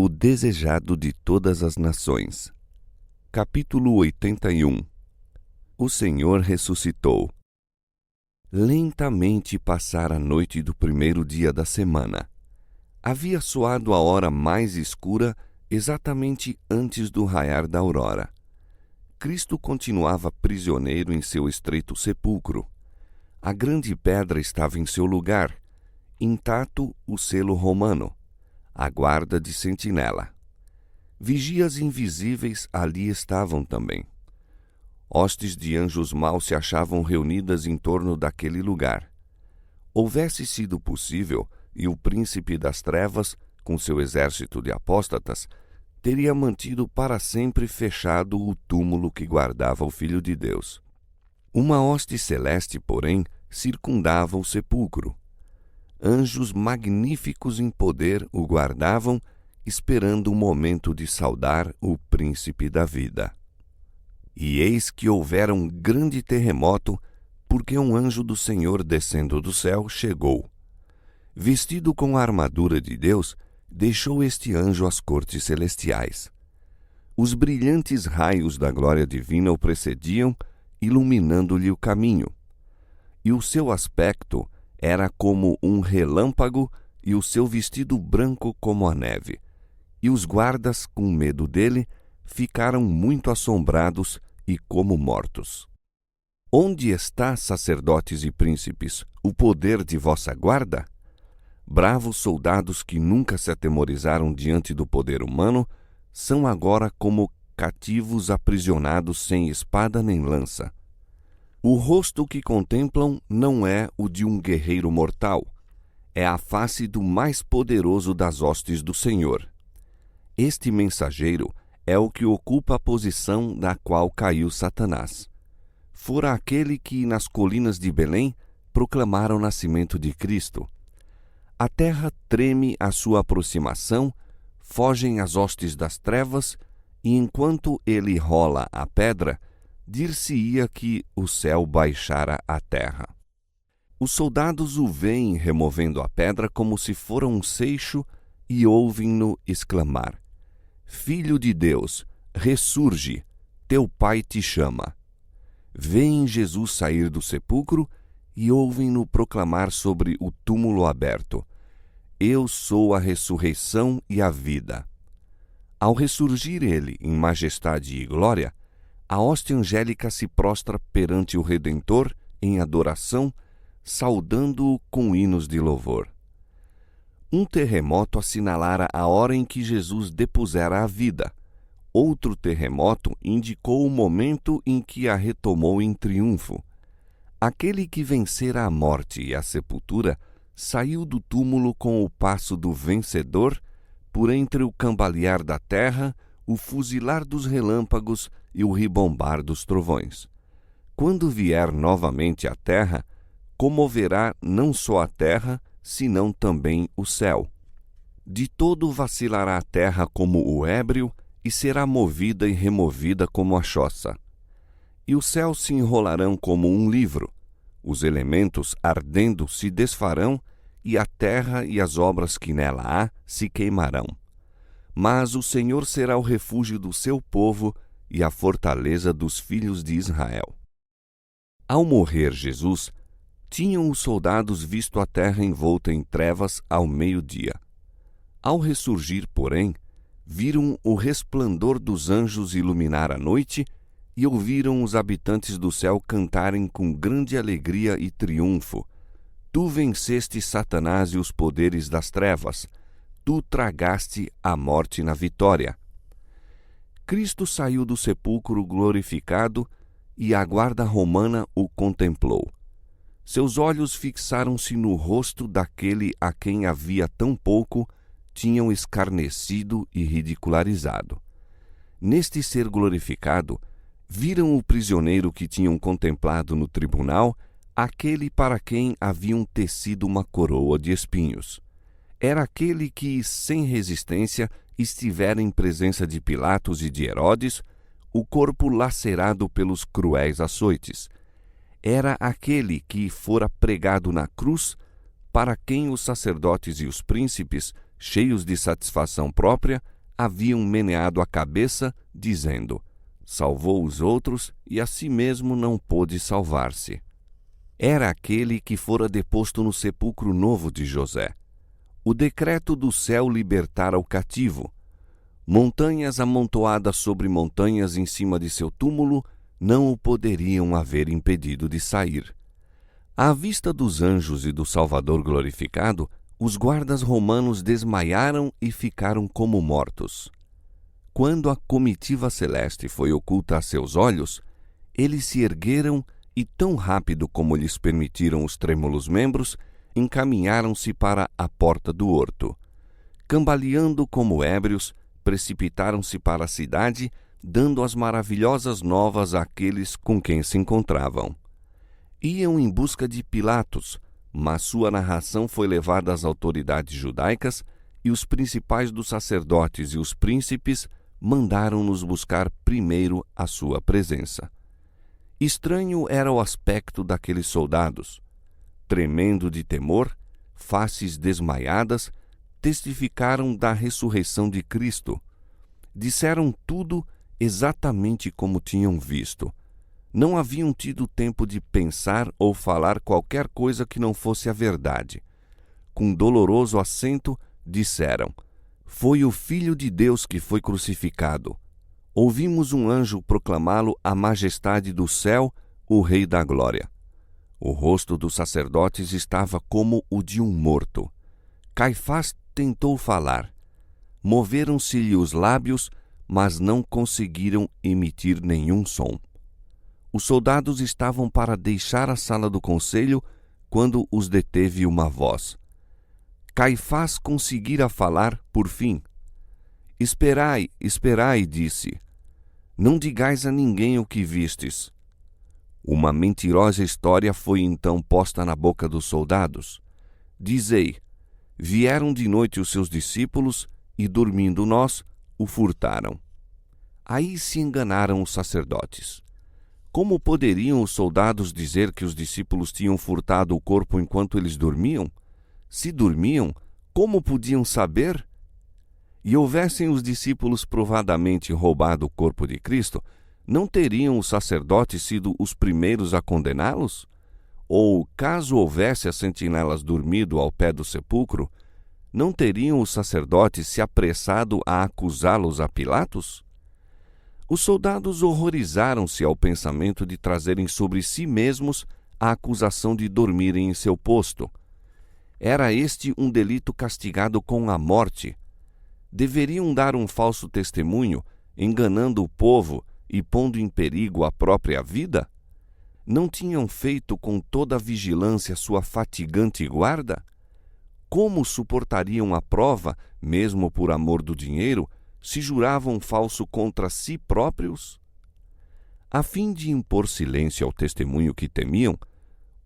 O desejado de todas as nações. Capítulo 81. O Senhor ressuscitou. Lentamente passara a noite do primeiro dia da semana. Havia soado a hora mais escura exatamente antes do raiar da aurora. Cristo continuava prisioneiro em seu estreito sepulcro. A grande pedra estava em seu lugar, intacto o selo romano, a guarda de sentinela. Vigias invisíveis ali estavam também. Hostes de anjos maus se achavam reunidas em torno daquele lugar. Houvesse sido possível, e o príncipe das trevas, com seu exército de apóstatas, teria mantido para sempre fechado o túmulo que guardava o Filho de Deus. Uma hoste celeste, porém, circundava o sepulcro. Anjos magníficos em poder o guardavam, esperando o momento de saudar o príncipe da vida. E eis que houvera um grande terremoto, porque um anjo do Senhor descendo do céu chegou. Vestido com a armadura de Deus, deixou este anjo as cortes celestiais. Os brilhantes raios da glória divina o precediam, iluminando-lhe o caminho. E o seu aspecto era como um relâmpago, e o seu vestido branco como a neve. E os guardas, com medo dele, ficaram muito assombrados e como mortos. Onde está, sacerdotes e príncipes, o poder de vossa guarda? Bravos soldados que nunca se atemorizaram diante do poder humano, são agora como cativos aprisionados sem espada nem lança. O rosto que contemplam não é o de um guerreiro mortal, é a face do mais poderoso das hostes do Senhor. Este mensageiro é o que ocupa a posição da qual caiu Satanás. Fora aquele que, nas colinas de Belém, proclamara o nascimento de Cristo. A terra treme à sua aproximação, fogem as hostes das trevas, e enquanto ele rola a pedra, dir-se-ia que o céu baixara à terra. Os soldados o veem removendo a pedra como se fora um seixo e ouvem-no exclamar: Filho de Deus, ressurge, teu Pai te chama. Veem Jesus sair do sepulcro e ouvem-no proclamar sobre o túmulo aberto: Eu sou a ressurreição e a vida. Ao ressurgir ele em majestade e glória, a hoste angélica se prostra perante o Redentor em adoração, saudando-o com hinos de louvor. Um terremoto assinalara a hora em que Jesus depusera a vida. Outro terremoto indicou o momento em que a retomou em triunfo. Aquele que vencera a morte e a sepultura saiu do túmulo com o passo do vencedor, por entre o cambalear da terra, o fuzilar dos relâmpagos e o ribombar dos trovões. Quando vier novamente à terra, comoverá não só a terra, senão também o céu. De todo vacilará a terra como o ébrio, e será movida e removida como a choça. E os céus se enrolarão como um livro, os elementos ardendo se desfarão, e a terra e as obras que nela há se queimarão. Mas o Senhor será o refúgio do seu povo e a fortaleza dos filhos de Israel. Ao morrer Jesus, tinham os soldados visto a terra envolta em trevas ao meio-dia. Ao ressurgir, porém, viram o resplendor dos anjos iluminar a noite e ouviram os habitantes do céu cantarem com grande alegria e triunfo: Tu venceste Satanás e os poderes das trevas, tu tragaste a morte na vitória. Cristo saiu do sepulcro glorificado e a guarda romana o contemplou. Seus olhos fixaram-se no rosto daquele a quem havia tão pouco tinham escarnecido e ridicularizado. Neste ser glorificado, viram o prisioneiro que tinham contemplado no tribunal, aquele para quem haviam tecido uma coroa de espinhos. Era aquele que, sem resistência, estivera em presença de Pilatos e de Herodes, o corpo lacerado pelos cruéis açoites. Era aquele que fora pregado na cruz, para quem os sacerdotes e os príncipes cheios de satisfação própria, haviam meneado a cabeça, dizendo: salvou os outros e a si mesmo não pôde salvar-se. Era aquele que fora deposto no sepulcro novo de José. O decreto do céu libertara o cativo. Montanhas amontoadas sobre montanhas em cima de seu túmulo não o poderiam haver impedido de sair. À vista dos anjos e do Salvador glorificado, os guardas romanos desmaiaram e ficaram como mortos. Quando a comitiva celeste foi oculta a seus olhos, eles se ergueram e, tão rápido como lhes permitiram os trêmulos membros, encaminharam-se para a porta do horto. Cambaleando como ébrios, precipitaram-se para a cidade, dando as maravilhosas novas àqueles com quem se encontravam. Iam em busca de Pilatos, mas sua narração foi levada às autoridades judaicas e os principais dos sacerdotes e os príncipes mandaram-nos buscar primeiro a sua presença. Estranho era o aspecto daqueles soldados. Tremendo de temor, faces desmaiadas, testificaram da ressurreição de Cristo. Disseram tudo exatamente como tinham visto. Não haviam tido tempo de pensar ou falar qualquer coisa que não fosse a verdade. Com doloroso acento, disseram: foi o Filho de Deus que foi crucificado. Ouvimos um anjo proclamá-lo a majestade do céu, o Rei da Glória. O rosto dos sacerdotes estava como o de um morto. Caifás tentou falar. Moveram-se-lhe os lábios, mas não conseguiram emitir nenhum som. Os soldados estavam para deixar a sala do conselho quando os deteve uma voz. Caifás conseguira falar por fim. Esperai, esperai, disse. Não digais a ninguém o que vistes. Uma mentirosa história foi então posta na boca dos soldados. Dizei: vieram de noite os seus discípulos e, dormindo nós, o furtaram. Aí se enganaram os sacerdotes. Como poderiam os soldados dizer que os discípulos tinham furtado o corpo enquanto eles dormiam? Se dormiam, como podiam saber? E houvessem os discípulos provadamente roubado o corpo de Cristo, não teriam os sacerdotes sido os primeiros a condená-los? Ou, caso houvesse as sentinelas dormido ao pé do sepulcro, não teriam os sacerdotes se apressado a acusá-los a Pilatos? Os soldados horrorizaram-se ao pensamento de trazerem sobre si mesmos a acusação de dormirem em seu posto. Era este um delito castigado com a morte. Deveriam dar um falso testemunho, enganando o povo e pondo em perigo a própria vida? Não tinham feito com toda a vigilância sua fatigante guarda? Como suportariam a prova, mesmo por amor do dinheiro, se juravam falso contra si próprios? A fim de impor silêncio ao testemunho que temiam,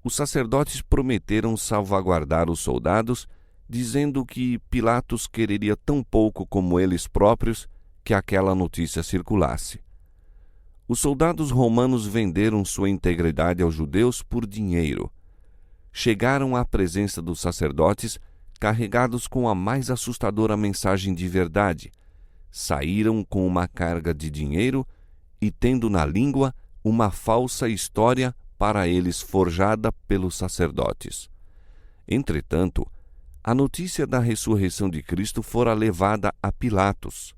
os sacerdotes prometeram salvaguardar os soldados, dizendo que Pilatos quereria tão pouco como eles próprios que aquela notícia circulasse. Os soldados romanos venderam sua integridade aos judeus por dinheiro. Chegaram à presença dos sacerdotes carregados com a mais assustadora mensagem de verdade. Saíram com uma carga de dinheiro e tendo na língua uma falsa história para eles forjada pelos sacerdotes. Entretanto, a notícia da ressurreição de Cristo fora levada a Pilatos.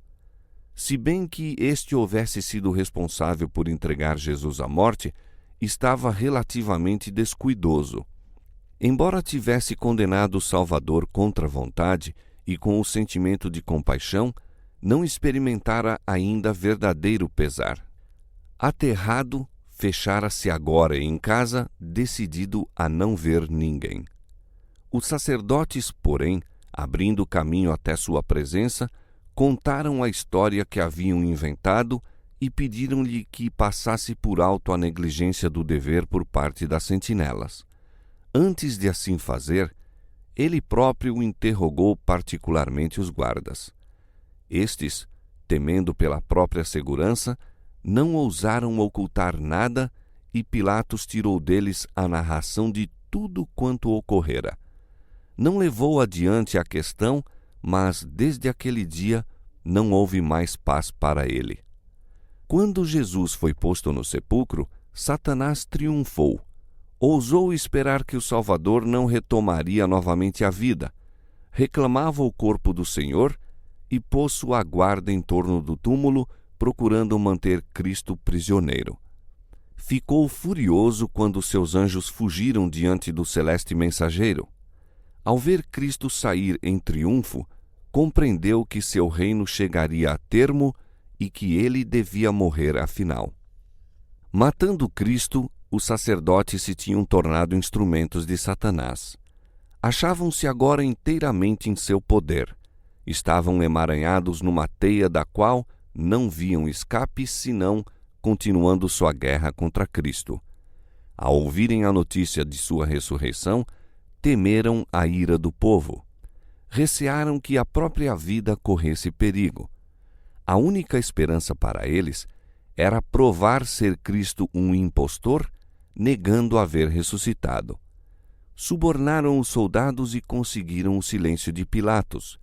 Se bem que este houvesse sido responsável por entregar Jesus à morte, estava relativamente descuidoso. Embora tivesse condenado o Salvador contra a vontade e com o sentimento de compaixão, não experimentara ainda verdadeiro pesar. Aterrado, fechara-se agora em casa, decidido a não ver ninguém. Os sacerdotes, porém, abrindo caminho até sua presença, contaram a história que haviam inventado e pediram-lhe que passasse por alto a negligência do dever por parte das sentinelas. Antes de assim fazer, ele próprio interrogou particularmente os guardas. Estes, temendo pela própria segurança, não ousaram ocultar nada e Pilatos tirou deles a narração de tudo quanto ocorrera. Não levou adiante a questão, mas desde aquele dia não houve mais paz para ele. Quando Jesus foi posto no sepulcro, Satanás triunfou. Ousou esperar que o Salvador não retomaria novamente a vida. Reclamava o corpo do Senhor e pôs sua guarda em torno do túmulo, procurando manter Cristo prisioneiro. Ficou furioso quando seus anjos fugiram diante do celeste mensageiro. Ao ver Cristo sair em triunfo, compreendeu que seu reino chegaria a termo e que ele devia morrer afinal. Matando Cristo, os sacerdotes se tinham tornado instrumentos de Satanás. Achavam-se agora inteiramente em seu poder. Estavam emaranhados numa teia da qual não viam escape senão continuando sua guerra contra Cristo. Ao ouvirem a notícia de sua ressurreição, temeram a ira do povo. Recearam que a própria vida corresse perigo. A única esperança para eles era provar ser Cristo um impostor, negando haver ressuscitado. Subornaram os soldados e conseguiram o silêncio de Pilatos.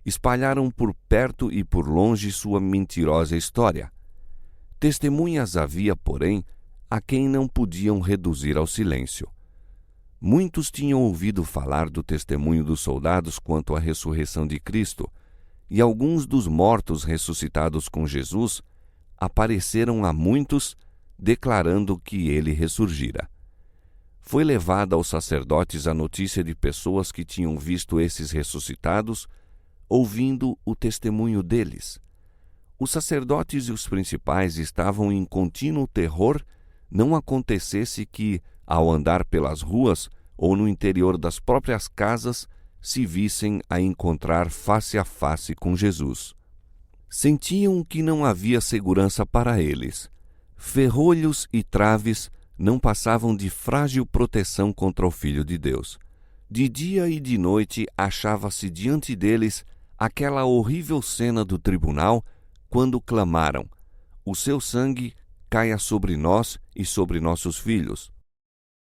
Espalharam por perto e por longe sua mentirosa história. Testemunhas havia, porém, a quem não podiam reduzir ao silêncio. Muitos tinham ouvido falar do testemunho dos soldados quanto à ressurreição de Cristo, e alguns dos mortos ressuscitados com Jesus apareceram a muitos, declarando que ele ressurgira. Foi levada aos sacerdotes a notícia de pessoas que tinham visto esses ressuscitados, ouvindo o testemunho deles. Os sacerdotes e os principais estavam em contínuo terror não acontecesse que, ao andar pelas ruas ou no interior das próprias casas, se vissem a encontrar face a face com Jesus. Sentiam que não havia segurança para eles. Ferrolhos e traves não passavam de frágil proteção contra o Filho de Deus. De dia e de noite achava-se diante deles aquela horrível cena do tribunal, quando clamaram: "O seu sangue caia sobre nós e sobre nossos filhos."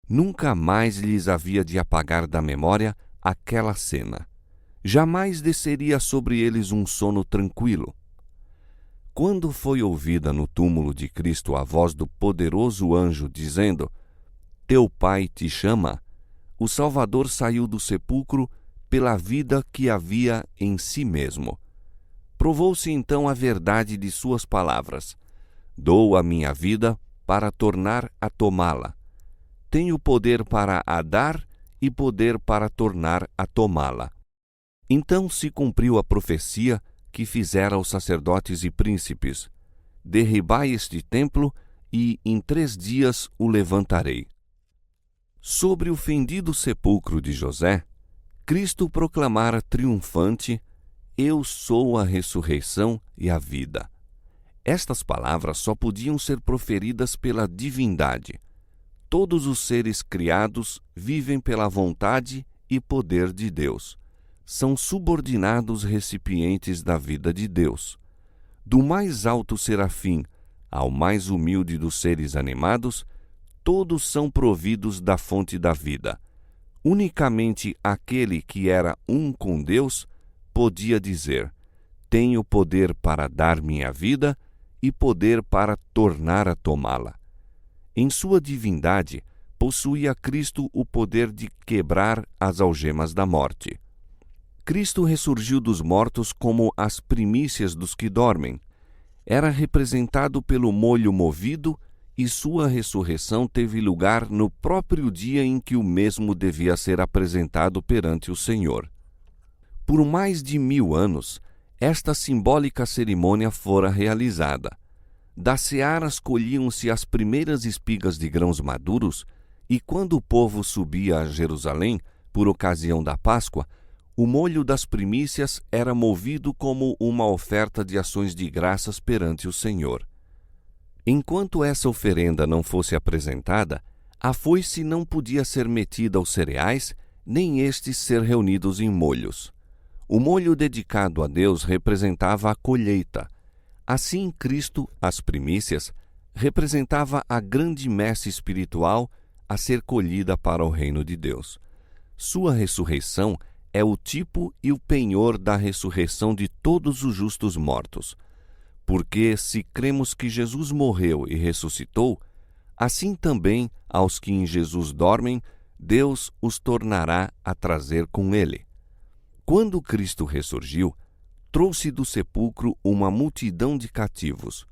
Nunca mais lhes havia de apagar da memória aquela cena. Jamais desceria sobre eles um sono tranquilo. Quando foi ouvida no túmulo de Cristo a voz do poderoso anjo dizendo: "Teu Pai te chama", o Salvador saiu do sepulcro pela vida que havia em si mesmo. Provou-se então a verdade de suas palavras: "Dou a minha vida para tornar a tomá-la. Tenho poder para a dar e poder para tornar a tomá-la." Então se cumpriu a profecia que fizera aos sacerdotes e príncipes: "Derribai este templo e em 3 dias o levantarei." Sobre o fendido sepulcro de José, Cristo proclamara triunfante: "Eu sou a ressurreição e a vida." Estas palavras só podiam ser proferidas pela divindade. Todos os seres criados vivem pela vontade e poder de Deus. São subordinados recipientes da vida de Deus. Do mais alto serafim ao mais humilde dos seres animados, todos são providos da fonte da vida. Unicamente aquele que era um com Deus podia dizer: "Tenho poder para dar minha vida e poder para tornar a tomá-la." Em sua divindade, possuía Cristo o poder de quebrar as algemas da morte. Cristo ressurgiu dos mortos como as primícias dos que dormem. Era representado pelo molho movido e sua ressurreição teve lugar no próprio dia em que o mesmo devia ser apresentado perante o Senhor. Por mais de 1000 anos, esta simbólica cerimônia fora realizada. Das searas colhiam-se as primeiras espigas de grãos maduros, e quando o povo subia a Jerusalém, por ocasião da Páscoa, o molho das primícias era movido como uma oferta de ações de graças perante o Senhor. Enquanto essa oferenda não fosse apresentada, a foice não podia ser metida aos cereais, nem estes ser reunidos em molhos. O molho dedicado a Deus representava a colheita. Assim, Cristo, as primícias, representava a grande messe espiritual a ser colhida para o reino de Deus. Sua ressurreição é o tipo e o penhor da ressurreição de todos os justos mortos. Porque se cremos que Jesus morreu e ressuscitou, assim também aos que em Jesus dormem, Deus os tornará a trazer com ele. Quando Cristo ressurgiu, trouxe do sepulcro uma multidão de cativos.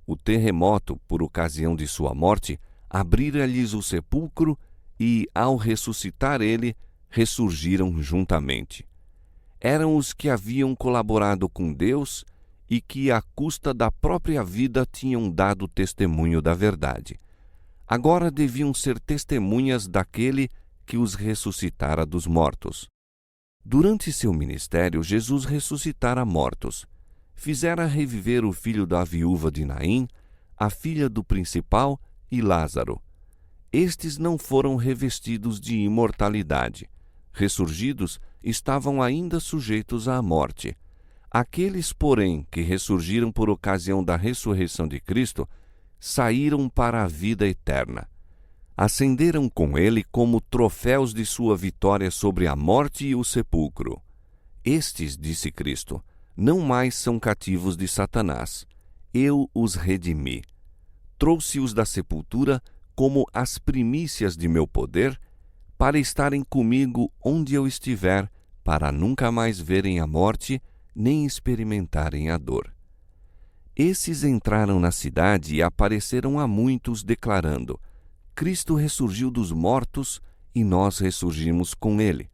O terremoto, por ocasião de sua morte, abrira-lhes o sepulcro e, ao ressuscitar ele, ressurgiram juntamente. Eram os que haviam colaborado com Deus e que, à custa da própria vida, tinham dado testemunho da verdade. Agora deviam ser testemunhas daquele que os ressuscitara dos mortos. Durante seu ministério, Jesus ressuscitara mortos. Fizera reviver o filho da viúva de Naim, a filha do principal e Lázaro. Estes não foram revestidos de imortalidade. Ressurgidos, estavam ainda sujeitos à morte. Aqueles, porém, que ressurgiram por ocasião da ressurreição de Cristo, saíram para a vida eterna. Ascenderam com ele como troféus de sua vitória sobre a morte e o sepulcro. Estes, disse Cristo, não mais são cativos de Satanás. Eu os redimi. Trouxe-os da sepultura como as primícias de meu poder, para estarem comigo onde eu estiver, para nunca mais verem a morte, nem experimentarem a dor. Esses entraram na cidade e apareceram a muitos, declarando: Cristo ressurgiu dos mortos e nós ressurgimos com ele.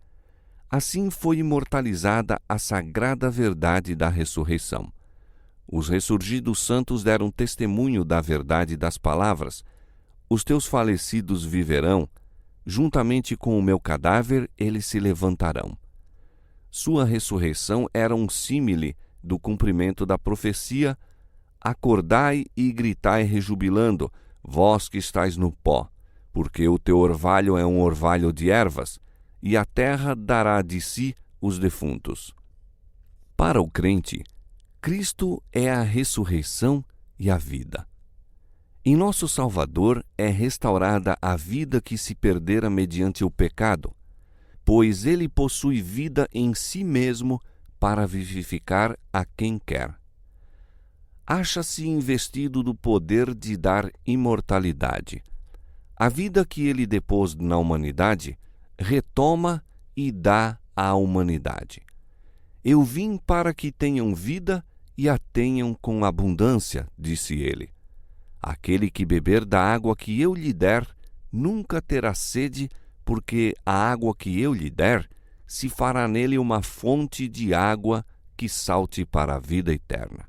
Assim foi imortalizada a sagrada verdade da ressurreição. Os ressurgidos santos deram testemunho da verdade das palavras: os teus falecidos viverão, juntamente com o meu cadáver eles se levantarão. Sua ressurreição era um símile do cumprimento da profecia: acordai e gritai rejubilando, vós que estáis no pó, porque o teu orvalho é um orvalho de ervas, e a terra dará de si os defuntos. Para o crente, Cristo é a ressurreição e a vida. Em nosso Salvador é restaurada a vida que se perdera mediante o pecado, pois ele possui vida em si mesmo para vivificar a quem quer. Acha-se investido do poder de dar imortalidade. A vida que ele depôs na humanidade, retoma e dá à humanidade. Eu vim para que tenham vida e a tenham com abundância, disse ele. Aquele que beber da água que eu lhe der, nunca terá sede, porque a água que eu lhe der se fará nele uma fonte de água que salte para a vida eterna.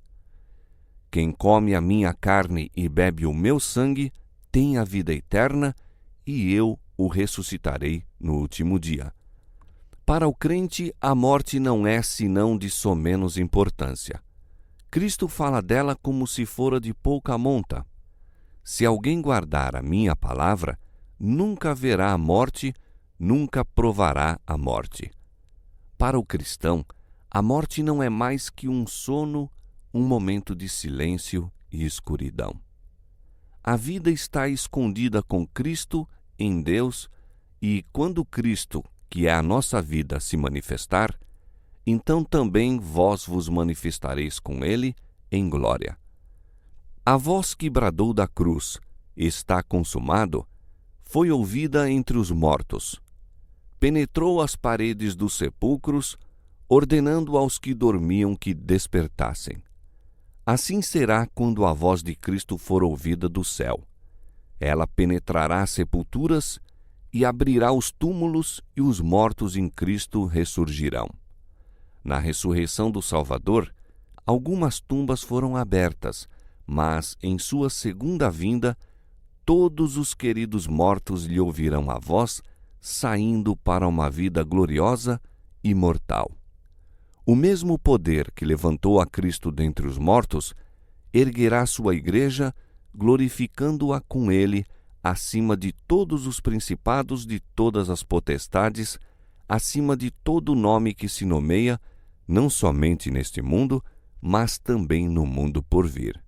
Quem come a minha carne e bebe o meu sangue tem a vida eterna, e eu o ressuscitarei no último dia. Para o crente, a morte não é senão de somenos importância. Cristo fala dela como se fora de pouca monta. Se alguém guardar a minha palavra, nunca verá a morte, nunca provará a morte. Para o cristão, a morte não é mais que um sono, um momento de silêncio e escuridão. A vida está escondida com Cristo em Deus, e quando Cristo, que é a nossa vida, se manifestar, então também vós vos manifestareis com ele em glória. A voz que bradou da cruz, está consumado, foi ouvida entre os mortos. Penetrou as paredes dos sepulcros, ordenando aos que dormiam que despertassem. Assim será quando a voz de Cristo for ouvida do céu. Ela penetrará as sepulturas e abrirá os túmulos, e os mortos em Cristo ressurgirão. Na ressurreição do Salvador, algumas tumbas foram abertas, mas em sua segunda vinda, todos os queridos mortos lhe ouvirão a voz, saindo para uma vida gloriosa e imortal. O mesmo poder que levantou a Cristo dentre os mortos, erguerá sua igreja, glorificando-a com ele, acima de todos os principados, de todas as potestades, acima de todo nome que se nomeia, não somente neste mundo, mas também no mundo por vir.